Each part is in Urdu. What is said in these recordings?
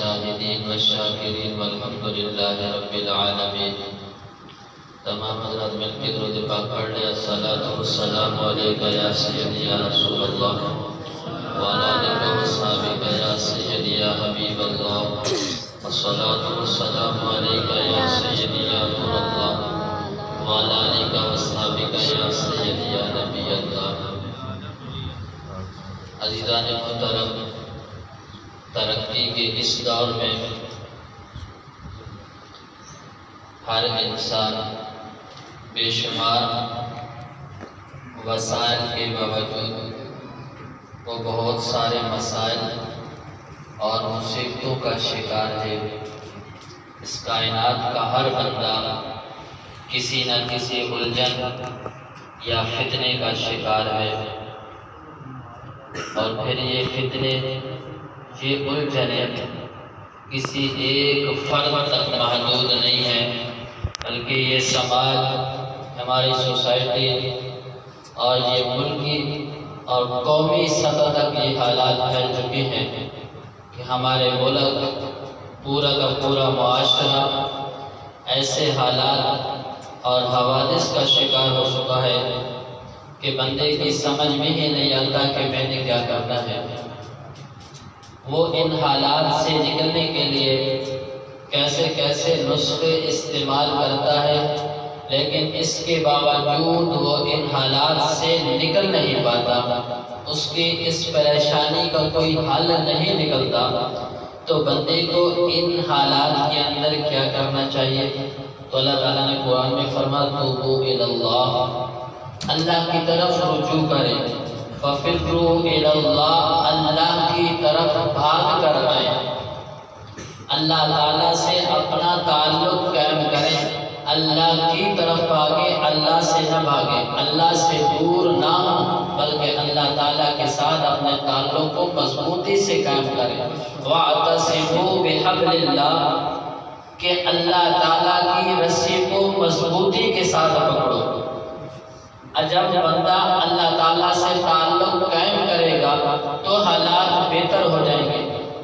الشاهدين والشاكرين والحمد لله رب العالمين. تمام حضرات مل کے درود پاک پڑھ لیں. الصلاۃ والسلام علیک یا سیدی یا رسول اللہ وعلی آلک وصحبک یا سیدی یا حبیب اللہ. الصلاۃ والسلام علیک یا سیدی یا نور اللہ وعلی آلک وصحبک یا سیدی یا نبی اللہ. عزیزان محترم، ترقی کے اس دور میں ہر انسان بے شمار وسائل کے باوجود وہ بہت سارے مسائل اور مصیبتوں کا شکار ہے. اس کائنات کا ہر بندہ کسی نہ کسی الجھن یا فتنے کا شکار ہے، اور پھر یہ فتنے، یہ الجھنیں کسی ایک فرد تک محدود نہیں ہے، بلکہ یہ سماج، ہماری سوسائٹی اور یہ ملکی اور قومی سطح تک یہ حالات پھیل چکے ہیں کہ ہمارے ملک، پورا کا پورا معاشرہ ایسے حالات اور حوادث کا شکار ہو چکا ہے کہ بندے کی سمجھ میں ہی نہیں آتا کہ میں نے کیا کرنا ہے. وہ ان حالات سے نکلنے کے لیے کیسے کیسے نسخے استعمال کرتا ہے، لیکن اس کے باوجود وہ ان حالات سے نکل نہیں پاتا، اس کی اس پریشانی کا کوئی حل نہیں نکلتا. تو بندے کو ان حالات کے اندر کیا کرنا چاہیے؟ تو اللہ تعالیٰ نے قرآن میں فرمایا توبوا الی اللہ، اللہ کی طرف رجوع کریں. ففروا الی اللہ، اللہ کی طرف بھاگ کر آئیں. اللہ تعالیٰ سے اپنا تعلق قائم کریں، اللہ کی طرف بھاگیں، اللہ سے نہ بھاگیں، اللہ سے دور نہ ہوں، بلکہ اللہ تعالیٰ کے ساتھ اپنے تعلق کو مضبوطی سے قائم کریں. وَاعْتَصِمُوا بِحَبْلِ اللَّهِ، کہ اللہ تعالیٰ کی رسی کو مضبوطی کے ساتھ پکڑو. جب بندہ اللہ تعالیٰ سے تعلق قائم کرے گا تو حالات بہتر ہو جائیں گے.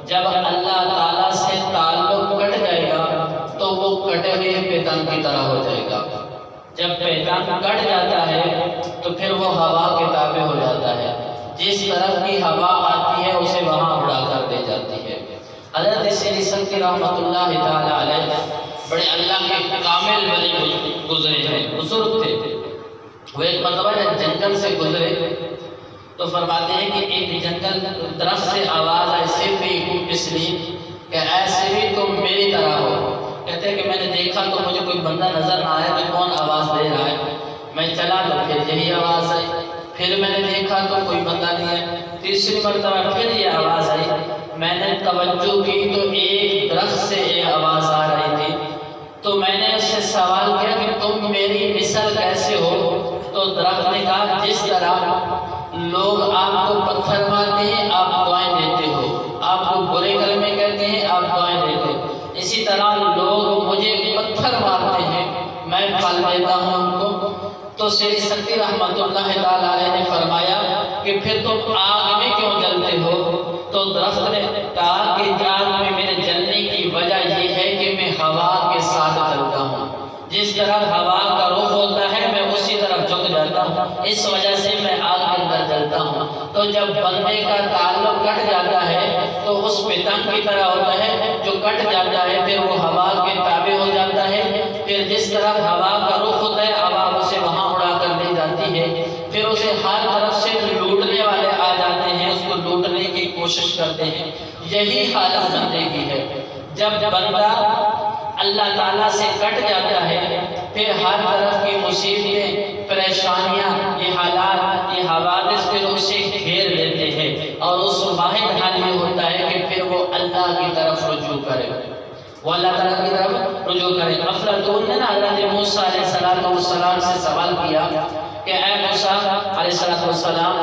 جب اللہ تعالیٰ سے تعلق کٹ جائے گا تو وہ کٹے ہوئے پیتن کی طرح ہو جائے گا. جب پیتن کٹ جاتا ہے تو پھر وہ ہوا کے تابع ہو جاتا ہے، جس طرف کی ہوا آتی ہے اسے وہاں اڑا کر دے جاتی ہے. حضرت سیدی سنتی رحمۃ اللہ تعالی علیہ بڑے اللہ کے کامل ولی گزرے ہیں، بزرگ تھے. وہ ایک مرتبہ جنگل سے گزرے تو فرماتے ہیں کہ ایک جنگل درخت سے آواز آئی، سیفی بسلی، کہ ایسے بھی تم میری طرح ہو. کہتے ہیں کہ میں نے دیکھا تو مجھے کوئی بندہ نظر نہ آیا کہ کون آواز دے رہا ہے. میں چلا تو پھر یہی آواز آئی. پھر میں نے دیکھا تو کوئی بندہ نہیں ہے. تیسری مرتبہ پھر یہ آواز آئی. میں نے توجہ کی تو ایک درخت سے یہ آواز آ رہی تھی. تو میں نے اس سے سوال کیا کہ تم میری مثل کیسے ہو؟ تو درخت نے کہا جس طرح لوگ آپ کو پتھر مارتے ہیں آپ دعائیں دیتے ہو، آپ کو برے کلمے کہتے ہیں آپ دعائیں دیتے ہو، اسی طرح لوگ مجھے پتھر مارتے ہیں میں پھل دیتا ہوں ان کو. تو سیدی سنتی رحمۃ اللہ تعالی علیہ نے فرمایا کہ پھر تم آگ میں کیوں جلتے ہو؟ تو درخت نے کہا کہ آگ میں میرے جلنے کی وجہ یہ ہے کہ میں ہوا کے ساتھ چلتا ہوں. جس طرح ہوا کا رخ ہوتا ہے میں اسی طرف جھک جاتا ہوں، اس وجہ سے میں آگ کے اندر جلتا ہوں. تو جب بندے کا تعلق کٹ جاتا ہے تو اس پتنگ کی طرح ہوتا ہے جو کٹ جاتا ہے، پھر وہ ہوا کے تابع ہو جاتا ہے. پھر جس طرح ہوا کا رخ ہوتا ہے ہوا اسے وہاں اڑا کر لے جاتی ہے. پھر اسے ہر طرف سے لوٹنے والے آ جاتے ہیں، اس کو لوٹنے کی کوشش کرتے ہیں. یہی حالت بندے کی ہے. جب بندہ اللہ تعالیٰ سے کٹ جاتا ہے پھر ہر طرف کی مصیبتیں، پریشانیاں، یہ حالات، یہ حوادث پھر اسے گھیر لیتے ہیں، اور اس واحد حال یہ ہوتا ہے کہ پھر وہ اللہ کی طرف رجوع کرے، وہ اللہ تعالیٰ کی طرف رجوع کرے. افلاطون نے حضرت موسیٰ علیہ السلام سے سوال کیا کہ اے موسیٰ علیہ السلام،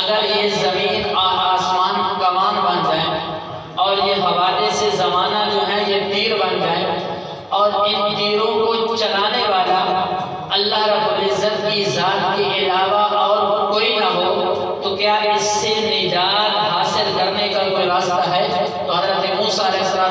اگر یہ زمین آسمان کمان بن جائیں اور یہ حوادث زمانہ جو ہے یہ تیر بن جائیں اور ان تیروں کو چلانے والا اللہ رب العزت کی ذات کے علاوہ اور کوئی نہ ہو تو کیا اس سے نجات حاصل کرنے کا کوئی راستہ ہے؟ تو حضرت موسیٰ علیہ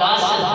10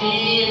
3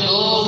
2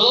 2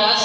10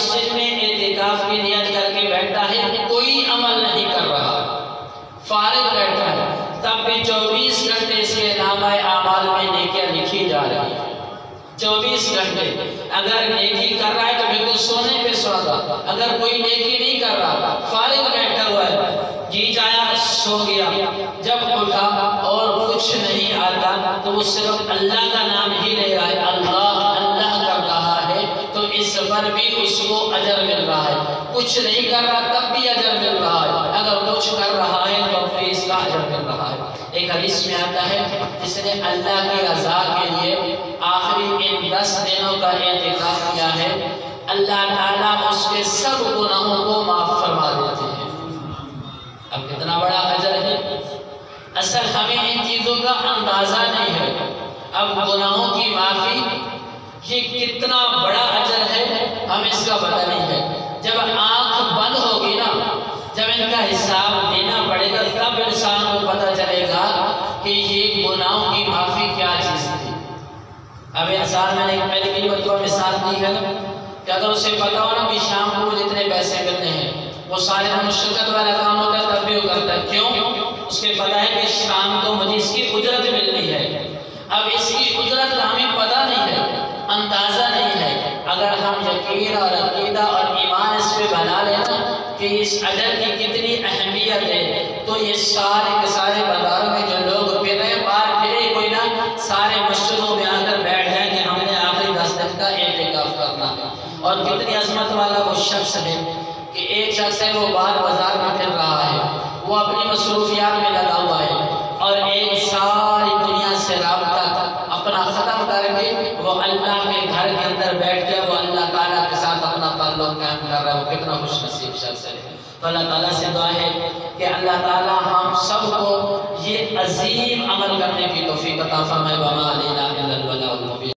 مسجد میں اعتکاف کی نیت کر کے بیٹھتا ہے، کوئی عمل نہیں کر رہا، فارغ بیٹھا ہے، تب بھی 24 گھنٹے اس کے نامہ اعمال میں نیکیاں لکھی جا رہی ہیں۔ 24 گھنٹے اگر نیکی کر رہا ہے تو بالکل سونے پہ سوگا، اگر کوئی نیکی نہیں کر رہا، فارغ بیٹھا ہوا ہے، جی چایا سو گیا، جب اٹھا اور کچھ نہیں آتا تو وہ صرف اللہ کا نام ہی لے رہا ہے، اللہ اللہ کر رہا ہے، تو اس پر بھی اس کو اجر مل رہا ہے۔ کچھ نہیں کر رہا تب بھی اجر مل رہا ہے، اگر کچھ کر رہا ہے تو پھر اس کا اجر مل رہا ہے۔ ایک حدیث میں آتا ہے جس نے اللہ کی رضا کے لیے آخری ان 10 دنوں کا اعتکاف کیا ہے، اللہ تعالیٰ اس کے سب گناہوں کو معاف فرما دیتے ہیں۔ اب کتنا بڑا اجر ہے، اصل ہمیں ان چیزوں کا اندازہ نہیں ہے۔ اب گناہوں کی معافی یہ کتنا بڑا اجر ہے ہمیں اس کا پتہ نہیں ہے۔ جب آنکھ بند ہوگی نا، جب ان کا حساب دینا پڑے گا، تب انسان کو پتہ چلے گا کہ یہ گناہوں کی معافی کیا چیز تھی۔ اب انسان، میں نے پہلے کی مرتبہ مثال دی ہے کہ اگر اسے پتا ہو نا کہ شام کو مجھے اتنے پیسے ملنے ہیں، وہ سارے مشقت والا کام ہوتا ہے تب بھی وہ کرتا ہے، کیوں؟ اس کے پتا ہے کہ شام کو مجھے اس کی اجرت ملنی ہے۔ اب اس کی اجرت ہمیں پتا نہیں ہے، اندازہ نہیں ہے۔ اگر ہم یقین اور عقیدہ اور ایمان اس پہ بنا لینا کہ اس اجر کی کتنی اہمیت ہے، تو یہ سارے کے سارے بازاروں میں جو لوگ پھر رہے باہر پھرے کوئی نہ، سارے مسجدوں میں آ کر بیٹھ جائیں کہ ہم نے آخری 10 دن کا اعتکاف کرنا ہے۔ اور کتنی عظمت والا وہ شخص ہے کہ ایک شخص ہے وہ باہر بازار میں پھر رہا ہے، وہ اپنی مصروفیات میں لگا ہوا ہے، اور ایک ساری دنیا سے رابطہ اپنا ختم کر کے وہ اللہ کے گھر کے اندر بیٹھ کے وہ اللہ تعالیٰ کے ساتھ اپنا تعلق قائم کر رہا ہے۔ وہ کتنا خوش نصیب شخص ہے۔ تو اللہ تعالیٰ سے دعا ہے کہ اللہ تعالیٰ ہم سب کو یہ عظیم عمل کرنے کی توفیق عطا فرمائے۔ وما علینا الا البلاغ المبین۔